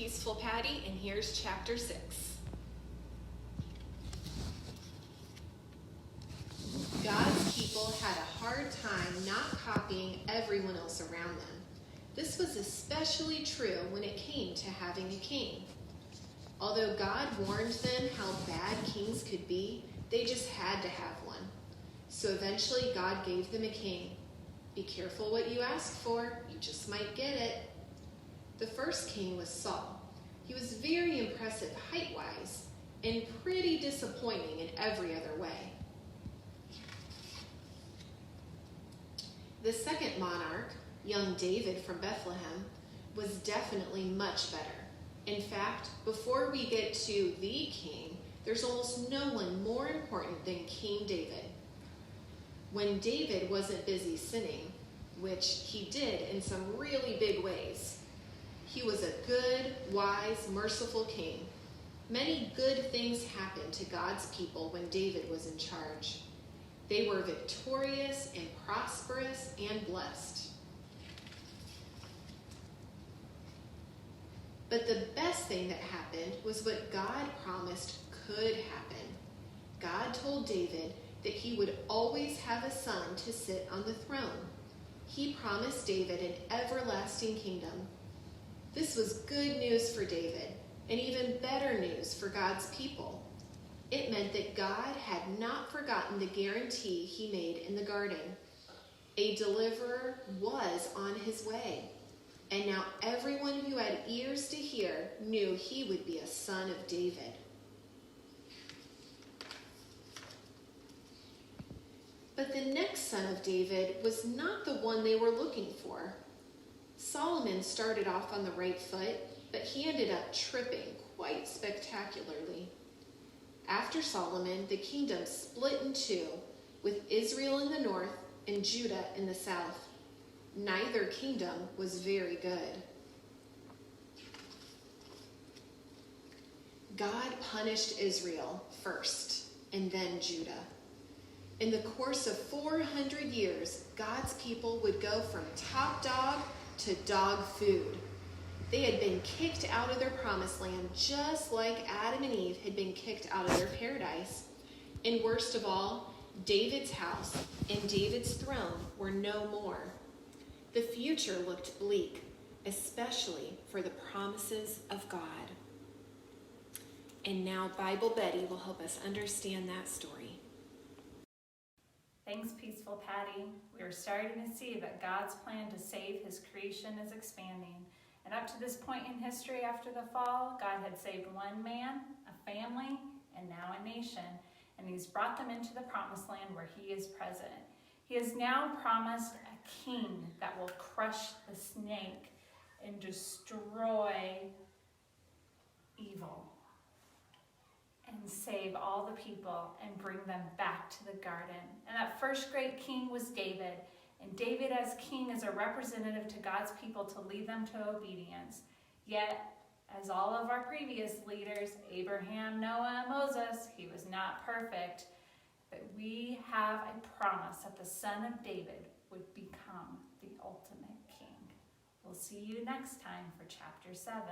Peaceful Patty, and here's chapter 6. God's people had a hard time not copying everyone else around them. This was especially true when it came to having a king. Although God warned them how bad kings could be, they just had to have one. So eventually God gave them a king. Be careful what you ask for, you just might get it. The first king was Saul. He was very impressive height-wise and pretty disappointing in every other way. The second monarch, young David from Bethlehem, was definitely much better. In fact, before we get to the king, there's almost no one more important than King David. When David wasn't busy sinning, which he did in some really big ways, he was a good, wise, merciful king. Many good things happened to God's people when David was in charge. They were victorious and prosperous and blessed. But the best thing that happened was what God promised could happen. God told David that he would always have a son to sit on the throne. He promised David an everlasting kingdom. This was good news for David, and even better news for God's people. It meant that God had not forgotten the guarantee he made in the garden. A deliverer was on his way. And now everyone who had ears to hear knew he would be a son of David. But the next son of David was not the one they were looking for. Solomon started off on the right foot, but he ended up tripping quite spectacularly. After Solomon, the kingdom split in two, with Israel in the north and Judah in the south. Neither kingdom was very good. God punished Israel first, and then Judah. In the course of 400 years, God's people would go from top dog to dog food. They had been kicked out of their promised land just like Adam and Eve had been kicked out of their paradise. And worst of all, David's house and David's throne were no more. The future looked bleak, especially for the promises of God. And now Bible Betty will help us understand that story. Thanks, Peaceful Patty. We are starting to see that God's plan to save his creation is expanding. And up to this point in history after the fall, God had saved one man, a family, and now a nation. And he's brought them into the promised land where he is present. He has now promised a king that will crush the snake and destroy evil and save all the people and bring them back to the garden. And that first great king was David. And David as king is a representative to God's people to lead them to obedience. Yet, as all of our previous leaders, Abraham, Noah, and Moses, he was not perfect. But we have a promise that the son of David would become the ultimate king. We'll see you next time for chapter 7.